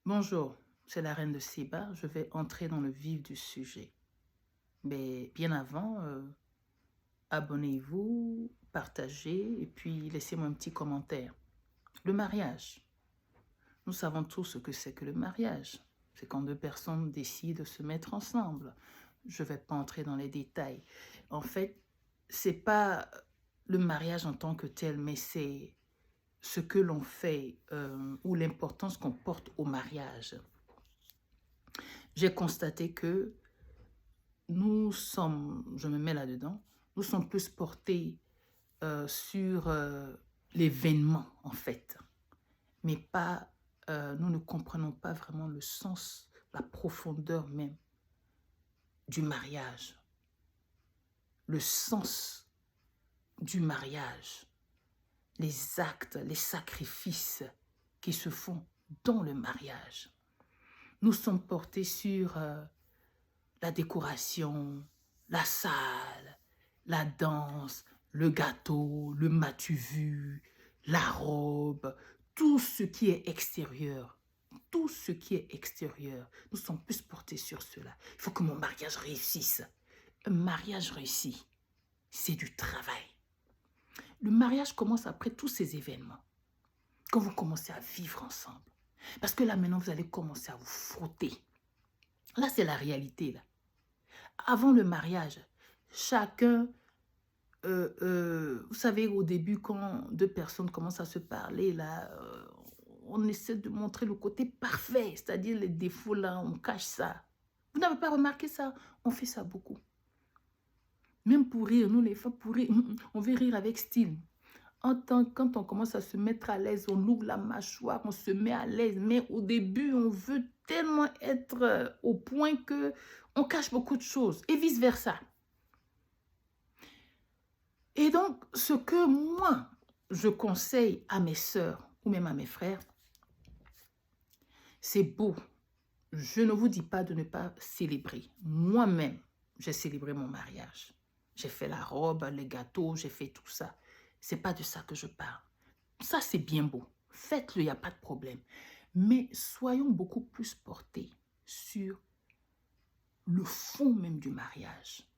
Bonjour, c'est la reine de Séba. Je vais entrer dans le vif du sujet. Mais bien avant, abonnez-vous, partagez et puis laissez-moi un petit commentaire. Le mariage. Nous savons tous ce que c'est que le mariage. C'est quand deux personnes décident de se mettre ensemble. Je ne vais pas entrer dans les détails. En fait, c'est pas le mariage en tant que tel, mais c'est ce que l'on fait ou l'importance qu'on porte au mariage. J'ai constaté que nous sommes, je me mets là-dedans, nous sommes plus portés sur l'événement, en fait. Mais pas, nous ne comprenons pas vraiment le sens, la profondeur même du mariage. Le sens du mariage. Les actes, les sacrifices qui se font dans le mariage. Nous sommes portés sur la décoration, la salle, la danse, le gâteau, le matu vu, la robe, tout ce qui est extérieur. Tout ce qui est extérieur, nous sommes plus portés sur cela. Il faut que mon mariage réussisse. Un mariage réussi, c'est du travail. Le mariage commence après tous ces événements. Quand vous commencez à vivre ensemble. Parce que là, maintenant, vous allez commencer à vous frotter. Là, c'est la réalité, là. Avant le mariage, chacun, vous savez, au début, quand deux personnes commencent à se parler, là, on essaie de montrer le côté parfait, c'est-à-dire les défauts, là, on cache ça. Vous n'avez pas remarqué ça? On fait ça beaucoup. Même pour rire, nous, les femmes, pour rire, on veut rire avec style. Quand on commence à se mettre à l'aise, on ouvre la mâchoire, on se met à l'aise. Mais au début, on veut tellement être au point que on cache beaucoup de choses et vice-versa. Et donc, ce que moi, je conseille à mes sœurs ou même à mes frères, c'est beau. Je ne vous dis pas de ne pas célébrer. Moi-même, j'ai célébré mon mariage. J'ai fait la robe, les gâteaux, j'ai fait tout ça. C'est pas de ça que je parle. Ça, c'est bien beau. Faites-le, il n'y a pas de problème. Mais soyons beaucoup plus portés sur le fond même du mariage.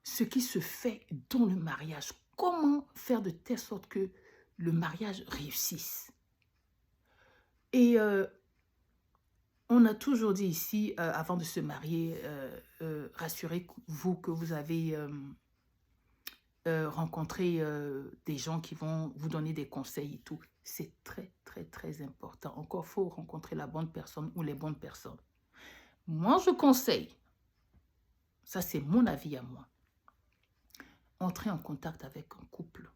Ce qui se fait dans le mariage. Comment faire de telle sorte que le mariage réussisse. Et on a toujours dit ici, avant de se marier, rassurez-vous que vous avez rencontré des gens qui vont vous donner des conseils et tout. C'est très, très, très important. Encore, il faut rencontrer la bonne personne ou les bonnes personnes. Moi, je conseille, ça c'est mon avis à moi, entrer en contact avec un couple.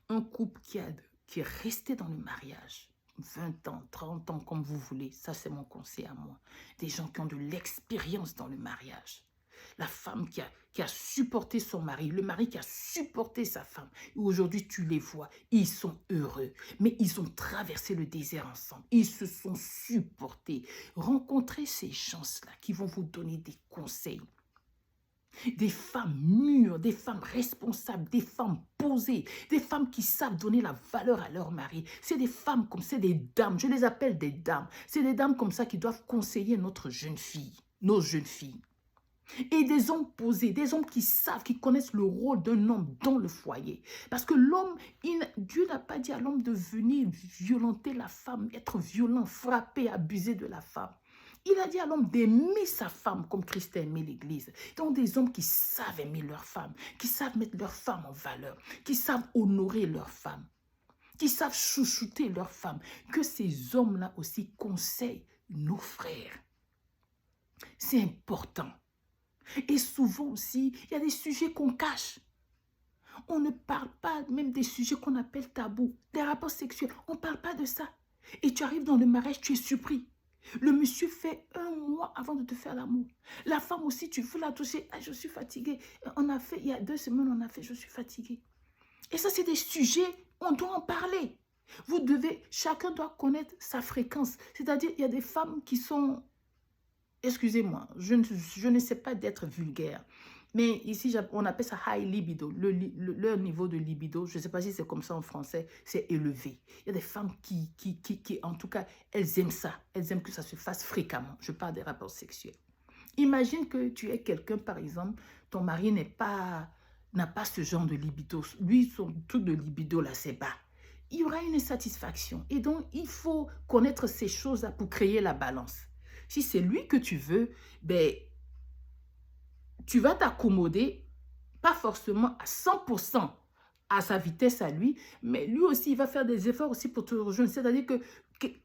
Un couple qui est resté dans le mariage. 20 ans, 30 ans, comme vous voulez. Ça, c'est mon conseil à moi. Des gens qui ont de l'expérience dans le mariage. La femme qui a supporté son mari, le mari qui a supporté sa femme. Et aujourd'hui, tu les vois, ils sont heureux. Mais ils ont traversé le désert ensemble. Ils se sont supportés. Rencontrez ces gens-là qui vont vous donner des conseils. Des femmes mûres, des femmes responsables, des femmes posées, des femmes qui savent donner la valeur à leur mari. C'est des femmes comme c'est des dames, je les appelle des dames. C'est des dames comme ça qui doivent conseiller notre jeune fille, nos jeunes filles. Et des hommes posés, des hommes qui savent, qui connaissent le rôle d'un homme dans le foyer. Parce que l'homme, Dieu n'a pas dit à l'homme de venir violenter la femme, être violent, frapper, abuser de la femme. Il a dit à l'homme d'aimer sa femme comme Christ a aimé l'Église. Donc des hommes qui savent aimer leur femme, qui savent mettre leur femme en valeur, qui savent honorer leur femme, qui savent chouchouter leur femme. Que ces hommes-là aussi conseillent nos frères. C'est important. Et souvent aussi, il y a des sujets qu'on cache. On ne parle pas même des sujets qu'on appelle tabous, des rapports sexuels. On ne parle pas de ça. Et tu arrives dans le mariage, tu es surpris. Le monsieur fait 1 mois avant de te faire l'amour. La femme aussi, tu veux la toucher. Ah, je suis fatiguée. On a fait, il y a 2 semaines, on a fait, je suis fatiguée. Et ça, c'est des sujets, on doit en parler. Vous devez, chacun doit connaître sa fréquence. C'est-à-dire, il y a des femmes qui sont, excusez-moi, je ne sais pas d'être vulgaire, Mais ici, on appelle ça high libido. Leur niveau de libido, je ne sais pas si c'est comme ça en français, c'est élevé. Il y a des femmes qui, en tout cas, elles aiment ça. Elles aiment que ça se fasse fréquemment. Je parle des rapports sexuels. Imagine que tu es quelqu'un, par exemple, ton mari n'a pas ce genre de libido. Lui, son truc de libido, là, c'est bas. Il y aura une insatisfaction. Et donc, il faut connaître ces choses-là pour créer la balance. Si c'est lui que tu veux, ben, tu vas t'accommoder, pas forcément à 100% à sa vitesse à lui, mais lui aussi, il va faire des efforts aussi pour te rejoindre. C'est-à-dire que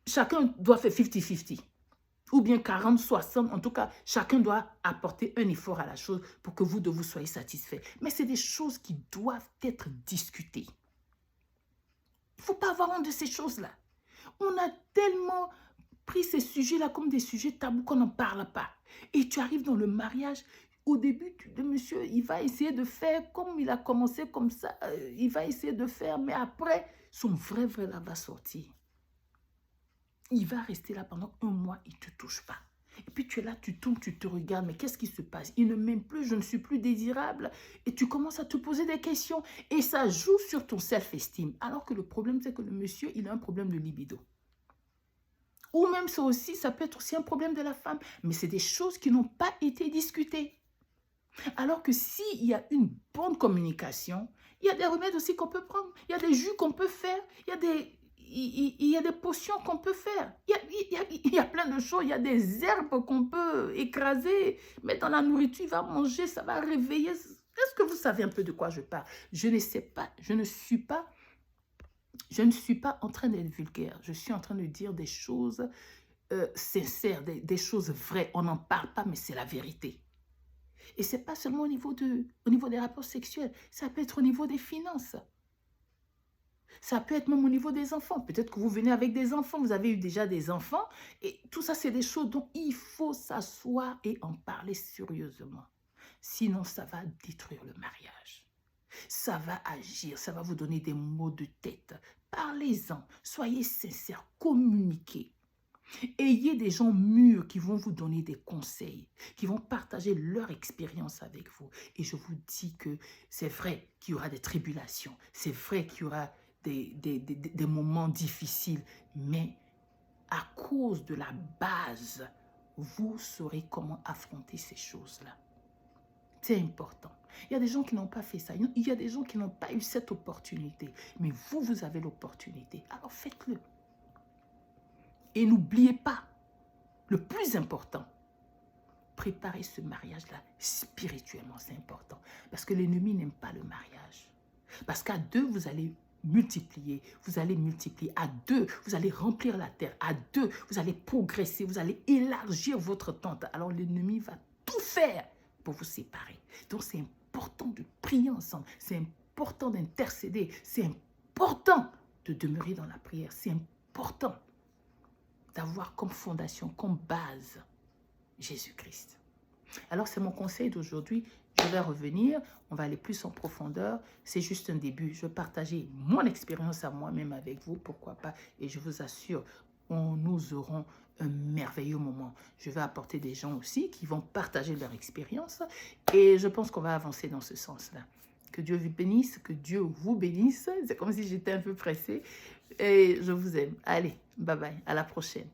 chacun doit faire 50-50. Ou bien 40-60, en tout cas, chacun doit apporter un effort à la chose pour que vous deux vous soyez satisfaits. Mais c'est des choses qui doivent être discutées. Il ne faut pas avoir honte de ces choses-là. On a tellement pris ces sujets-là comme des sujets tabous qu'on n'en parle pas. Et tu arrives dans le mariage, au début, le monsieur, il va essayer de faire comme il a commencé comme ça. Il va essayer de faire, mais après, son vrai là va sortir. Il va rester là pendant 1 mois, il ne te touche pas. Et puis tu es là, tu tournes, tu te regardes, mais qu'est-ce qui se passe? Il ne m'aime plus, je ne suis plus désirable. Et tu commences à te poser des questions. Et ça joue sur ton self-esteem. Alors que le problème, c'est que le monsieur, il a un problème de libido. Ou même ça peut être aussi un problème de la femme. Mais c'est des choses qui n'ont pas été discutées. Alors que s'il y a une bonne communication, il y a des remèdes aussi qu'on peut prendre. Il y a des jus qu'on peut faire. Il y a des potions qu'on peut faire. Il y a plein de choses. Il y a des herbes qu'on peut écraser, mettre dans la nourriture, il va manger, ça va réveiller. Est-ce que vous savez un peu de quoi je parle? Je ne sais pas, je ne suis pas en train d'être vulgaire. Je suis en train de dire des choses sincères, des choses vraies. On n'en parle pas, mais c'est la vérité. Et ce n'est pas seulement au niveau des rapports sexuels, ça peut être au niveau des finances. Ça peut être même au niveau des enfants. Peut-être que vous venez avec des enfants, vous avez eu déjà des enfants. Et tout ça, c'est des choses dont il faut s'asseoir et en parler sérieusement. Sinon, ça va détruire le mariage. Ça va agir, ça va vous donner des maux de tête. Parlez-en, soyez sincères, communiquez. Ayez des gens mûrs qui vont vous donner des conseils, qui vont partager leur expérience avec vous. Et je vous dis que c'est vrai qu'il y aura des tribulations, c'est vrai qu'il y aura des moments difficiles, mais à cause de la base, vous saurez comment affronter ces choses-là. C'est important. Il y a des gens qui n'ont pas fait ça. Il y a des gens qui n'ont pas eu cette opportunité. Mais vous, vous avez l'opportunité. Alors faites-le. Et n'oubliez pas, le plus important, préparez ce mariage-là spirituellement, c'est important. Parce que l'ennemi n'aime pas le mariage. Parce qu'à deux, vous allez multiplier. Vous allez multiplier. À deux, vous allez remplir la terre. À deux, vous allez progresser. Vous allez élargir votre tente. Alors l'ennemi va tout faire pour vous séparer. Donc c'est important de prier ensemble. C'est important d'intercéder. C'est important de demeurer dans la prière. C'est important d'avoir comme fondation, comme base, Jésus-Christ. Alors, c'est mon conseil d'aujourd'hui. Je vais revenir, on va aller plus en profondeur. C'est juste un début. Je vais partager mon expérience à moi-même avec vous, pourquoi pas. Et je vous assure, nous aurons un merveilleux moment. Je vais apporter des gens aussi qui vont partager leur expérience. Et je pense qu'on va avancer dans ce sens-là. Que Dieu vous bénisse, que Dieu vous bénisse. C'est comme si j'étais un peu pressée. Et je vous aime. Allez, bye bye, à la prochaine.